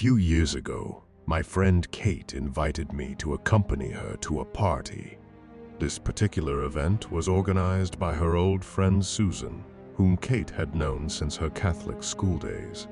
few years ago, my friend Kate invited me to accompany her to a party. This particular event was organized by her old friend Susan, whom Kate had known since her Catholic school days.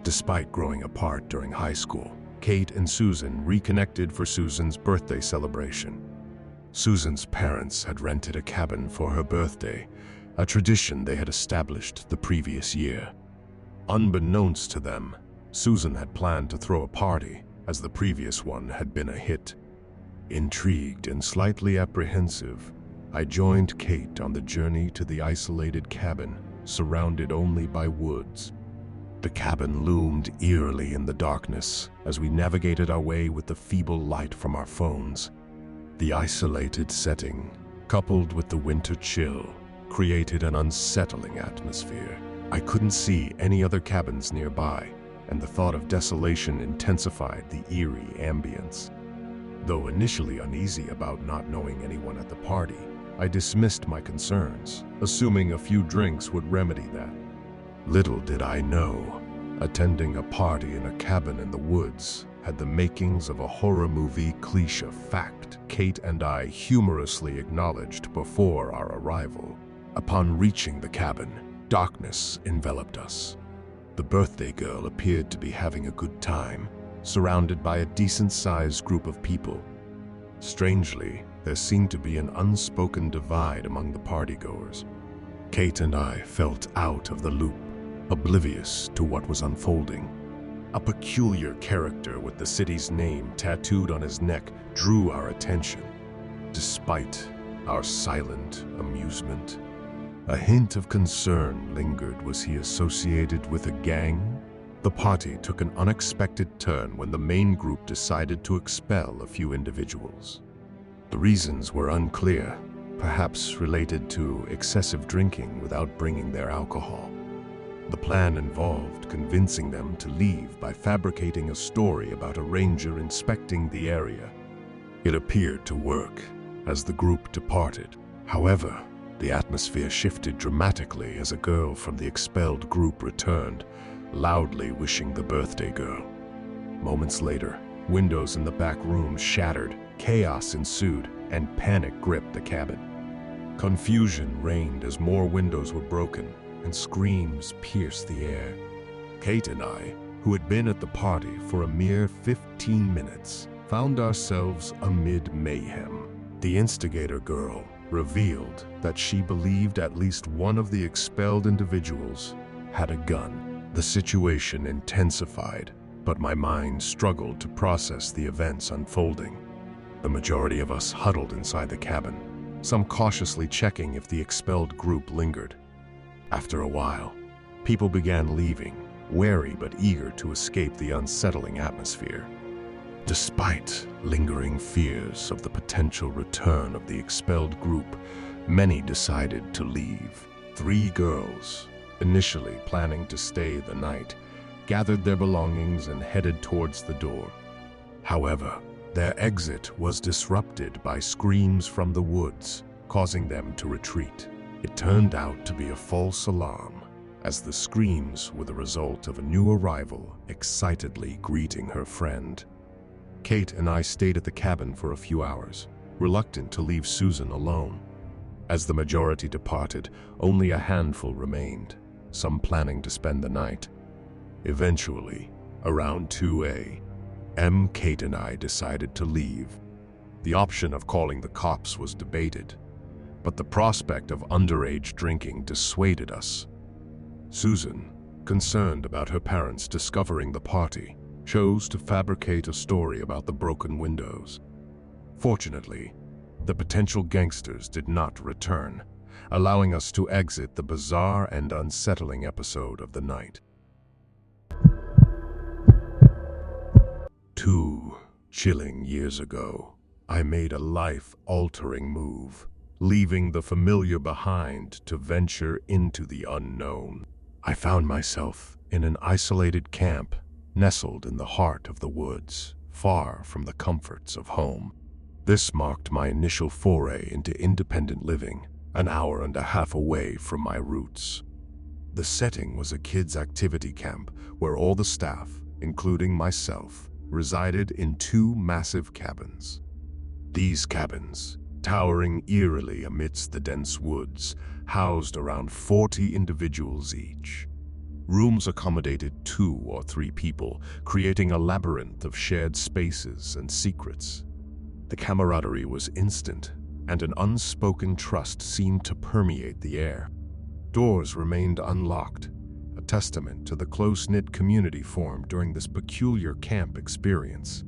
Despite growing apart during high school, Kate and Susan reconnected for Susan's birthday celebration. Susan's parents had rented a cabin for her birthday, a tradition they had established the previous year. Unbeknownst to them, Susan had planned to throw a party, as the previous one had been a hit. Intrigued and slightly apprehensive, I joined Kate on the journey to the isolated cabin, surrounded only by woods. The cabin loomed eerily in the darkness as we navigated our way with the feeble light from our phones. The isolated setting, coupled with the winter chill, created an unsettling atmosphere. I couldn't see any other cabins nearby, and the thought of desolation intensified the eerie ambience. Though initially uneasy about not knowing anyone at the party, I dismissed my concerns, assuming a few drinks would remedy that. Little did I know, attending a party in a cabin in the woods had the makings of a horror movie cliché fact Kate and I humorously acknowledged before our arrival. Upon reaching the cabin, darkness enveloped us. The birthday girl appeared to be having a good time, surrounded by a decent-sized group of people. Strangely, there seemed to be an unspoken divide among the partygoers. Kate and I felt out of the loop, oblivious to what was unfolding. A peculiar character with the city's name tattooed on his neck drew our attention. Despite our silent amusement, a hint of concern lingered. Was he associated with a gang? The party took an unexpected turn when the main group decided to expel a few individuals. The reasons were unclear, perhaps related to excessive drinking without bringing their alcohol. The plan involved convincing them to leave by fabricating a story about a ranger inspecting the area. It appeared to work as the group departed. However, the atmosphere shifted dramatically as a girl from the expelled group returned, loudly wishing the birthday girl. Moments later, windows in the back room shattered, chaos ensued, and panic gripped the cabin. Confusion reigned as more windows were broken and screams pierced the air. Kate and I, who had been at the party for a mere 15 minutes, found ourselves amid mayhem. The instigator girl revealed that she believed at least one of the expelled individuals had a gun. The situation intensified, but my mind struggled to process the events unfolding. The majority of us huddled inside the cabin, some cautiously checking if the expelled group lingered. After a while, people began leaving, wary but eager to escape the unsettling atmosphere. Despite lingering fears of the potential return of the expelled group, many decided to leave. 3 girls, initially planning to stay the night, gathered their belongings and headed towards the door. However, their exit was disrupted by screams from the woods, causing them to retreat. It turned out to be a false alarm, as the screams were the result of a new arrival excitedly greeting her friend. Kate and I stayed at the cabin for a few hours, reluctant to leave Susan alone. As the majority departed, only a handful remained, some planning to spend the night. Eventually, around 2 a.m., Kate and I decided to leave. The option of calling the cops was debated, but the prospect of underage drinking dissuaded us. Susan, concerned about her parents discovering the party, chose to fabricate a story about the broken windows. Fortunately, the potential gangsters did not return, allowing us to exit the bizarre and unsettling episode of the night. 2 chilling years ago, I made a life-altering move, leaving the familiar behind to venture into the unknown. I found myself in an isolated camp, nestled in the heart of the woods, far from the comforts of home. This marked my initial foray into independent living, an hour and a half away from my roots. The setting was a kids' activity camp where all the staff, including myself, resided in two massive cabins. These cabins, towering eerily amidst the dense woods, housed around 40 individuals each. Rooms accommodated 2 or 3 people, creating a labyrinth of shared spaces and secrets. The camaraderie was instant, and an unspoken trust seemed to permeate the air. Doors remained unlocked, a testament to the close-knit community formed during this peculiar camp experience.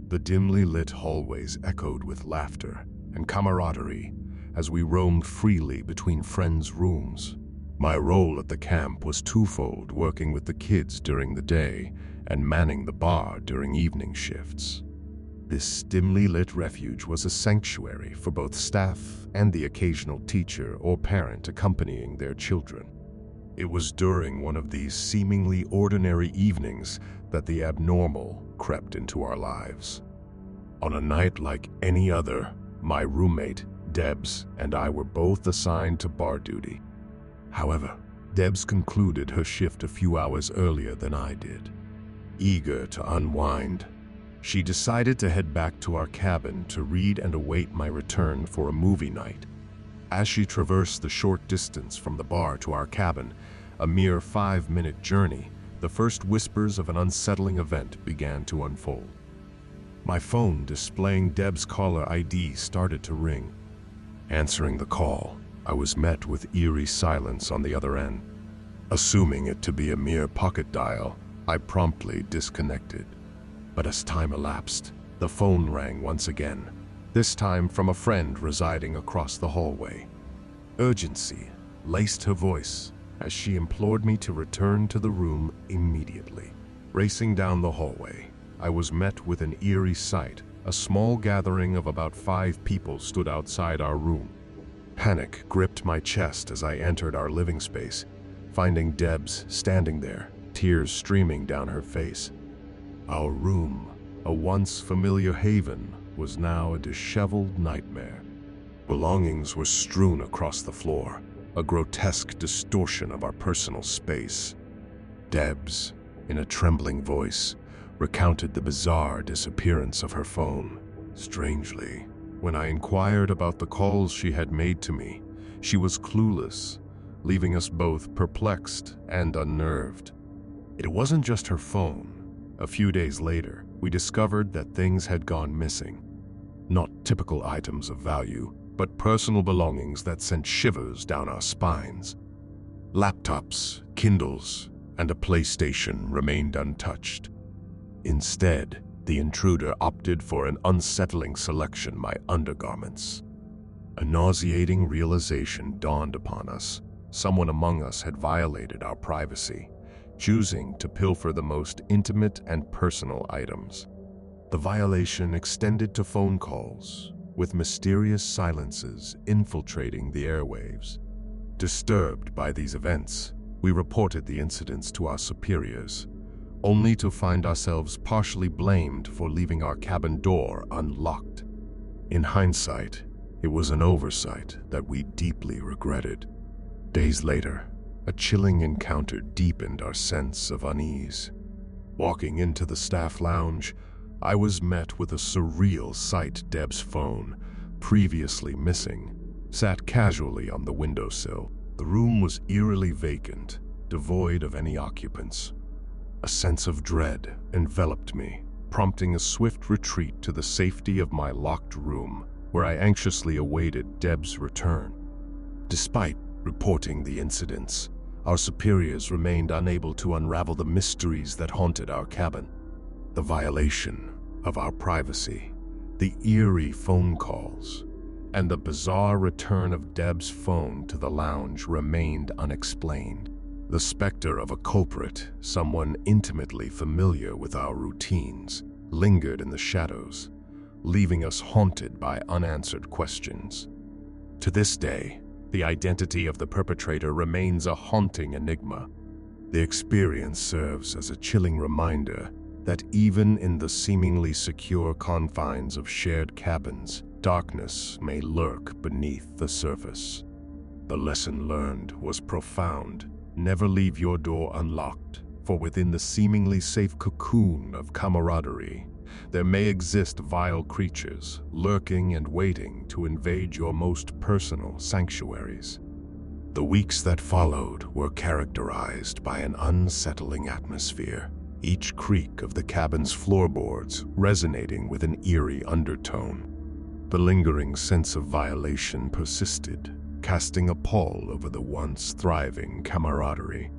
The dimly lit hallways echoed with laughter and camaraderie as we roamed freely between friends' rooms. My role at the camp was twofold, working with the kids during the day and manning the bar during evening shifts. This dimly lit refuge was a sanctuary for both staff and the occasional teacher or parent accompanying their children. It was during one of these seemingly ordinary evenings that the abnormal crept into our lives. On a night like any other, my roommate, Debs, and I were both assigned to bar duty. However, Debs concluded her shift a few hours earlier than I did. Eager to unwind, she decided to head back to our cabin to read and await my return for a movie night. As she traversed the short distance from the bar to our cabin, a mere 5-minute journey, the first whispers of an unsettling event began to unfold. My phone displaying Deb's caller ID started to ring. Answering the call, I was met with eerie silence on the other end. Assuming it to be a mere pocket dial, I promptly disconnected. But as time elapsed, the phone rang once again, this time from a friend residing across the hallway. Urgency laced her voice as she implored me to return to the room immediately. Racing down the hallway, I was met with an eerie sight. A small gathering of about 5 people stood outside our room. Panic gripped my chest as I entered our living space, finding Debs standing there, tears streaming down her face. Our room, a once familiar haven, was now a disheveled nightmare. Belongings were strewn across the floor, a grotesque distortion of our personal space. Debs, in a trembling voice, recounted the bizarre disappearance of her phone. Strangely, when I inquired about the calls she had made to me, she was clueless, leaving us both perplexed and unnerved. It wasn't just her phone. A few days later, we discovered that things had gone missing. Not typical items of value, but personal belongings that sent shivers down our spines. Laptops, Kindles, and a PlayStation remained untouched. Instead, the intruder opted for an unsettling selection: my undergarments. A nauseating realization dawned upon us. Someone among us had violated our privacy, choosing to pilfer the most intimate and personal items. The violation extended to phone calls, with mysterious silences infiltrating the airwaves. Disturbed by these events, we reported the incidents to our superiors, only to find ourselves partially blamed for leaving our cabin door unlocked. In hindsight, it was an oversight that we deeply regretted. Days later, a chilling encounter deepened our sense of unease. Walking into the staff lounge, I was met with a surreal sight. Deb's phone, previously missing, sat casually on the windowsill. The room was eerily vacant, devoid of any occupants. A sense of dread enveloped me, prompting a swift retreat to the safety of my locked room, where I anxiously awaited Deb's return. Despite reporting the incidents, our superiors remained unable to unravel the mysteries that haunted our cabin. The violation of our privacy, the eerie phone calls, and the bizarre return of Deb's phone to the lounge remained unexplained. The specter of a culprit, someone intimately familiar with our routines, lingered in the shadows, leaving us haunted by unanswered questions. To this day, the identity of the perpetrator remains a haunting enigma. The experience serves as a chilling reminder that even in the seemingly secure confines of shared cabins, darkness may lurk beneath the surface. The lesson learned was profound. Never leave your door unlocked, For within the seemingly safe cocoon of camaraderie, there may exist vile creatures lurking and waiting to invade your most personal sanctuaries. The weeks that followed were characterized by an unsettling atmosphere, each creak of the cabin's floorboards resonating with an eerie undertone. The lingering sense of violation persisted, casting a pall over the once thriving camaraderie.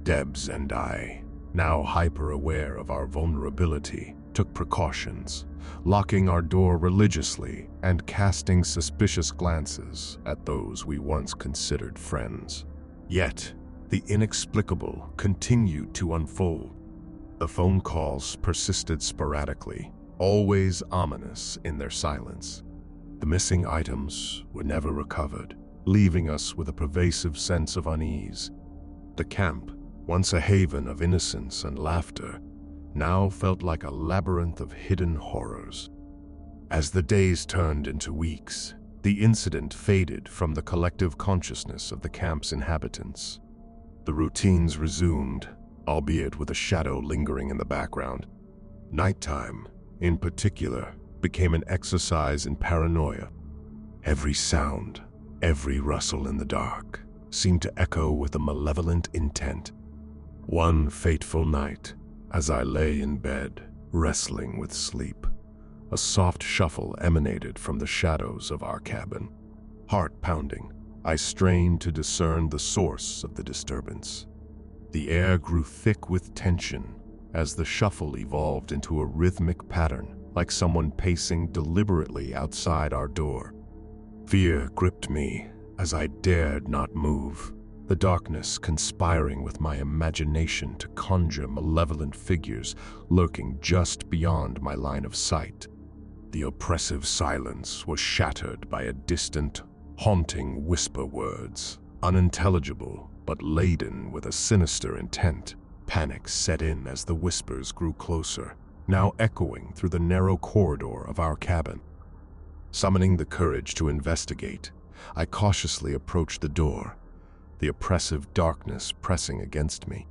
Debs and I, now hyper-aware of our vulnerability, took precautions, locking our door religiously and casting suspicious glances at those we once considered friends. Yet, the inexplicable continued to unfold. The phone calls persisted sporadically, always ominous in their silence. The missing items were never recovered, leaving us with a pervasive sense of unease. The camp, once a haven of innocence and laughter, now felt like a labyrinth of hidden horrors. As the days turned into weeks, the incident faded from the collective consciousness of the camp's inhabitants. The routines resumed, albeit with a shadow lingering in the background. Nighttime, in particular, became an exercise in paranoia. Every sound, every rustle in the dark, seemed to echo with a malevolent intent. One fateful night, as I lay in bed, wrestling with sleep, a soft shuffle emanated from the shadows of our cabin. Heart pounding, I strained to discern the source of the disturbance. The air grew thick with tension as the shuffle evolved into a rhythmic pattern, like someone pacing deliberately outside our door. Fear gripped me as I dared not move, the darkness conspiring with my imagination to conjure malevolent figures lurking just beyond my line of sight. The oppressive silence was shattered by a distant, haunting whisper words, unintelligible but laden with a sinister intent. Panic set in as the whispers grew closer, now echoing through the narrow corridor of our cabin. Summoning the courage to investigate, I cautiously approached the door, the oppressive darkness pressing against me.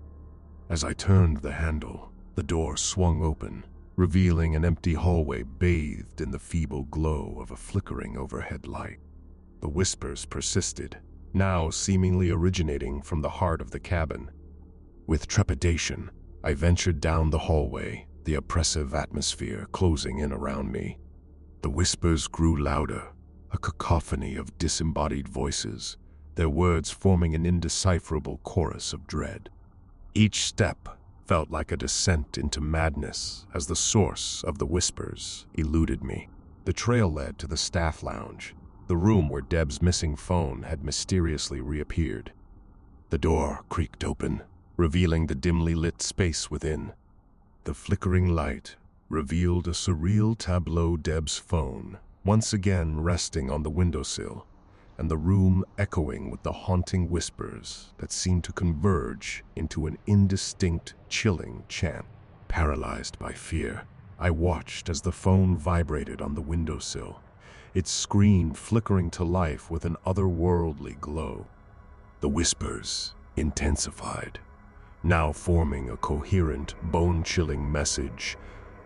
As I turned the handle, the door swung open, revealing an empty hallway bathed in the feeble glow of a flickering overhead light. The whispers persisted, now seemingly originating from the heart of the cabin. With trepidation, I ventured down the hallway, the oppressive atmosphere closing in around me. The whispers grew louder, a cacophony of disembodied voices, their words forming an indecipherable chorus of dread. Each step felt like a descent into madness as the source of the whispers eluded me. The trail led to the staff lounge, the room where Deb's missing phone had mysteriously reappeared. The door creaked open, revealing the dimly lit space within. The flickering light revealed a surreal tableau: Deb's phone, once again resting on the windowsill, and the room echoing with the haunting whispers that seemed to converge into an indistinct, chilling chant. Paralyzed by fear, I watched as the phone vibrated on the windowsill, its screen flickering to life with an otherworldly glow. The whispers intensified, now forming a coherent, bone-chilling message,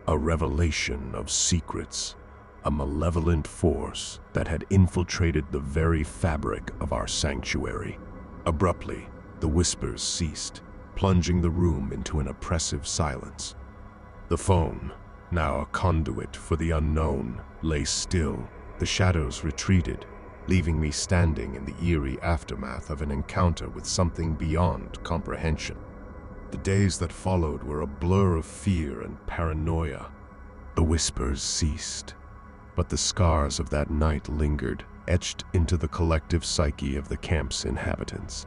a revelation of secrets, a malevolent force that had infiltrated the very fabric of our sanctuary. Abruptly, the whispers ceased, plunging the room into an oppressive silence. The phone, now a conduit for the unknown, lay still. The shadows retreated, leaving me standing in the eerie aftermath of an encounter with something beyond comprehension. The days that followed were a blur of fear and paranoia. The whispers ceased, but the scars of that night lingered, etched into the collective psyche of the camp's inhabitants.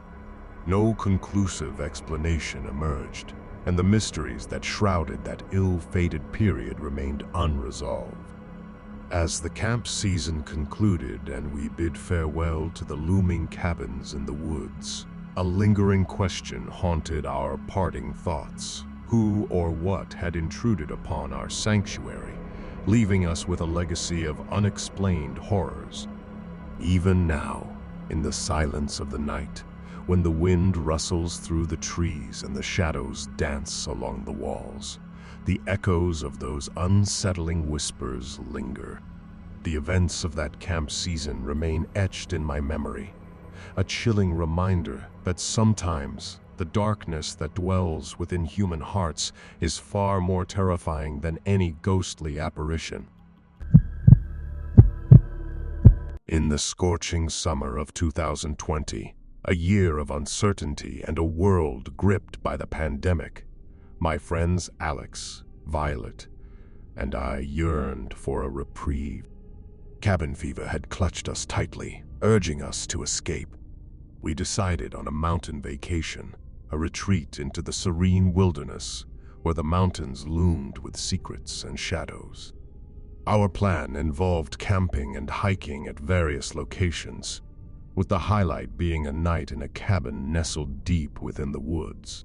No conclusive explanation emerged, and the mysteries that shrouded that ill-fated period remained unresolved. As the camp season concluded and we bid farewell to the looming cabins in the woods, a lingering question haunted our parting thoughts. Who or what had intruded upon our sanctuary, leaving us with a legacy of unexplained horrors? Even now, in the silence of the night, when the wind rustles through the trees and the shadows dance along the walls, the echoes of those unsettling whispers linger. The events of that camp season remain etched in my memory, a chilling reminder that sometimes the darkness that dwells within human hearts is far more terrifying than any ghostly apparition. In the scorching summer of 2020, a year of uncertainty and a world gripped by the pandemic, my friends Alex, Violet, and I yearned for a reprieve. Cabin fever had clutched us tightly, urging us to escape. We decided on a mountain vacation, a retreat into the serene wilderness where the mountains loomed with secrets and shadows. Our plan involved camping and hiking at various locations, with the highlight being a night in a cabin nestled deep within the woods.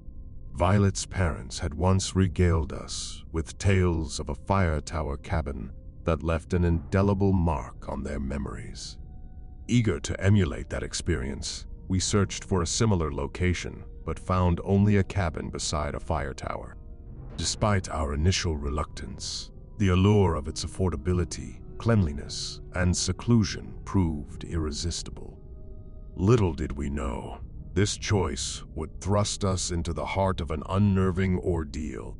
Violet's parents had once regaled us with tales of a fire tower cabin that left an indelible mark on their memories. Eager to emulate that experience, we searched for a similar location, but found only a cabin beside a fire tower. Despite our initial reluctance, the allure of its affordability, cleanliness, and seclusion proved irresistible. Little did we know, this choice would thrust us into the heart of an unnerving ordeal.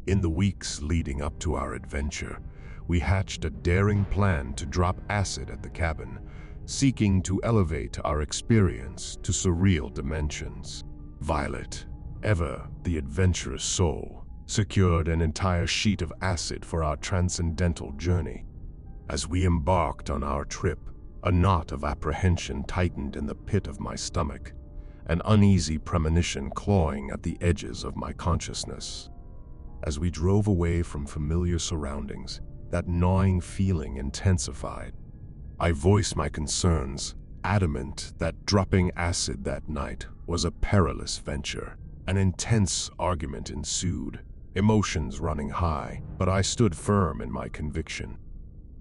In the weeks leading up to our adventure, we hatched a daring plan to drop acid at the cabin, seeking to elevate our experience to surreal dimensions. Violet, ever the adventurous soul, secured an entire sheet of acid for our transcendental journey. As we embarked on our trip, a knot of apprehension tightened in the pit of my stomach, an uneasy premonition clawing at the edges of my consciousness. As we drove away from familiar surroundings, that gnawing feeling intensified. I voiced my concerns, adamant that dropping acid that night was a perilous venture. An intense argument ensued, emotions running high, but I stood firm in my conviction.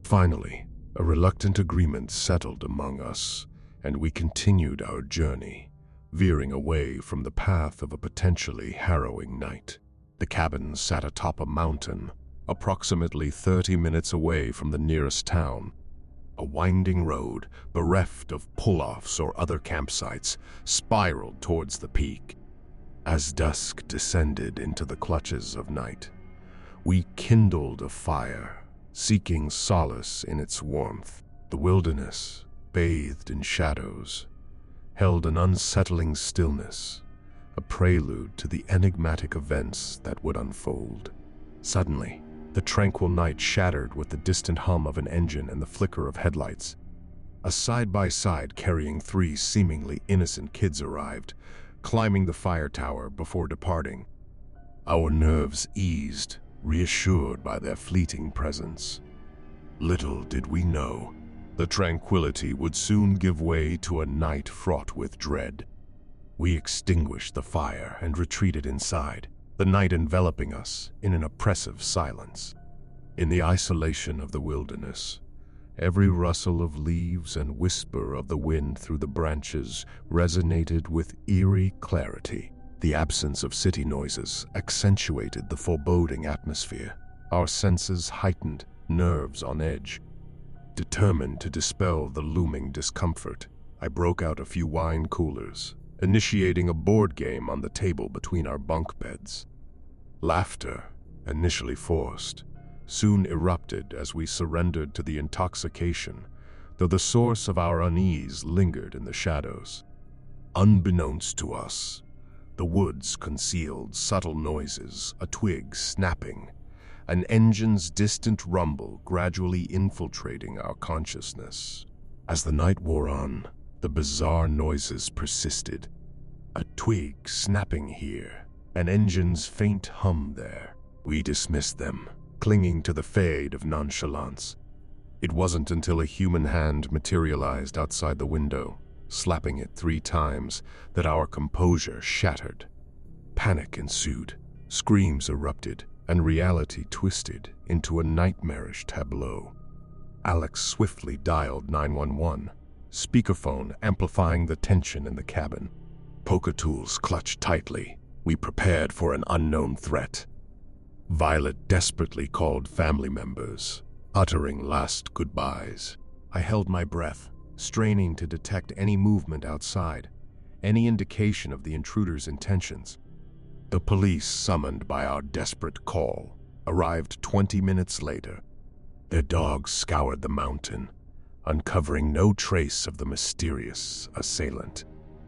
Finally, a reluctant agreement settled among us, and we continued our journey, veering away from the path of a potentially harrowing night. The cabin sat atop a mountain, approximately 30 minutes away from the nearest town. A winding road, bereft of pull-offs or other campsites, spiraled towards the peak. As dusk descended into the clutches of night, we kindled a fire, seeking solace in its warmth. The wilderness, bathed in shadows, held an unsettling stillness, a prelude to the enigmatic events that would unfold. Suddenly, the tranquil night shattered with the distant hum of an engine and the flicker of headlights. A side-by-side carrying 3 seemingly innocent kids arrived, climbing the fire tower before departing. Our nerves eased, reassured by their fleeting presence. Little did we know, the tranquility would soon give way to a night fraught with dread. We extinguished the fire and retreated inside, the night enveloping us in an oppressive silence. In the isolation of the wilderness, every rustle of leaves and whisper of the wind through the branches resonated with eerie clarity. The absence of city noises accentuated the foreboding atmosphere, our senses heightened, nerves on edge. Determined to dispel the looming discomfort, I broke out a few wine coolers, initiating a board game on the table between our bunk beds. Laughter, initially forced, soon erupted as we surrendered to the intoxication, though the source of our unease lingered in the shadows. Unbeknownst to us, the woods concealed subtle noises, a twig snapping, an engine's distant rumble gradually infiltrating our consciousness. As the night wore on, the bizarre noises persisted. A twig snapping here, an engine's faint hum there. We dismissed them, clinging to the fade of nonchalance. It wasn't until a human hand materialized outside the window, slapping it 3 times, that our composure shattered. Panic ensued, screams erupted, and reality twisted into a nightmarish tableau. Alex swiftly dialed 911, speakerphone amplifying the tension in the cabin. poker tools clutched tightly, we prepared for an unknown threat. Violet desperately called family members, uttering last goodbyes. I held my breath, straining to detect any movement outside, any indication of the intruder's intentions. The police, summoned by our desperate call, arrived 20 minutes later. Their dogs scoured the mountain, uncovering no trace of the mysterious assailant.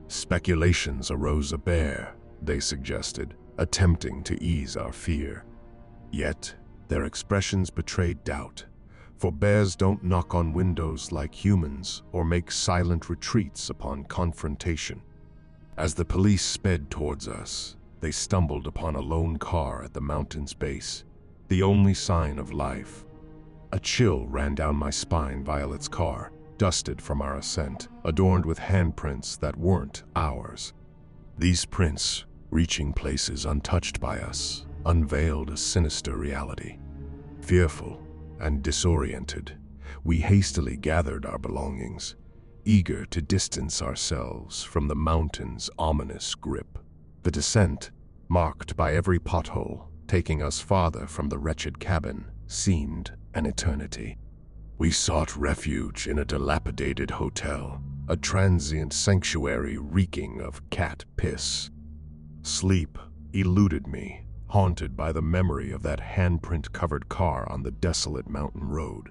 Speculations arose a bear, they suggested, attempting to ease our fear. Yet, their expressions betrayed doubt, for bears don't knock on windows like humans or make silent retreats upon confrontation. As the police sped towards us, they stumbled upon a lone car at the mountain's base, the only sign of life. A chill ran down my spine. Violet's car, dusted from our ascent, adorned with handprints that weren't ours. These prints, reaching places untouched by us, unveiled a sinister reality. Fearful and disoriented, we hastily gathered our belongings, eager to distance ourselves from the mountain's ominous grip. The descent, marked by every pothole, taking us farther from the wretched cabin, seemed an eternity. We sought refuge in a dilapidated hotel, a transient sanctuary reeking of cat piss. Sleep eluded me, haunted by the memory of that handprint-covered car on the desolate mountain road.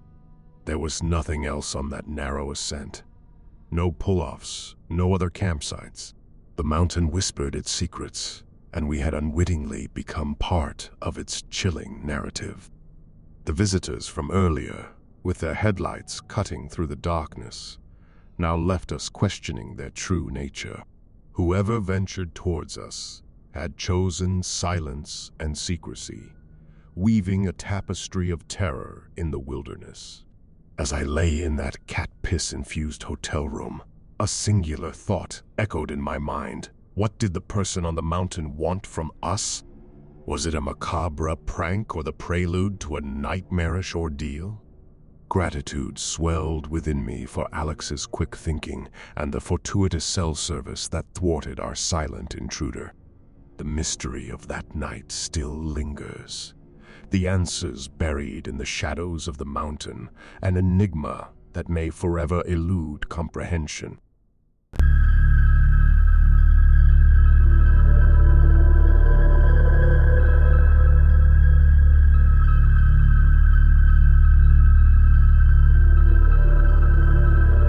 There was nothing else on that narrow ascent. No pull-offs, no other campsites. The mountain whispered its secrets, and we had unwittingly become part of its chilling narrative. The visitors from earlier, with their headlights cutting through the darkness, now left us questioning their true nature. Whoever ventured towards us had chosen silence and secrecy, weaving a tapestry of terror in the wilderness. As I lay in that cat-piss-infused hotel room, a singular thought echoed in my mind. What did the person on the mountain want from us? Was it a macabre prank or the prelude to a nightmarish ordeal? Gratitude swelled within me for Alex's quick thinking and the fortuitous cell service that thwarted our silent intruder. The mystery of that night still lingers. The answers buried in the shadows of the mountain, an enigma that may forever elude comprehension.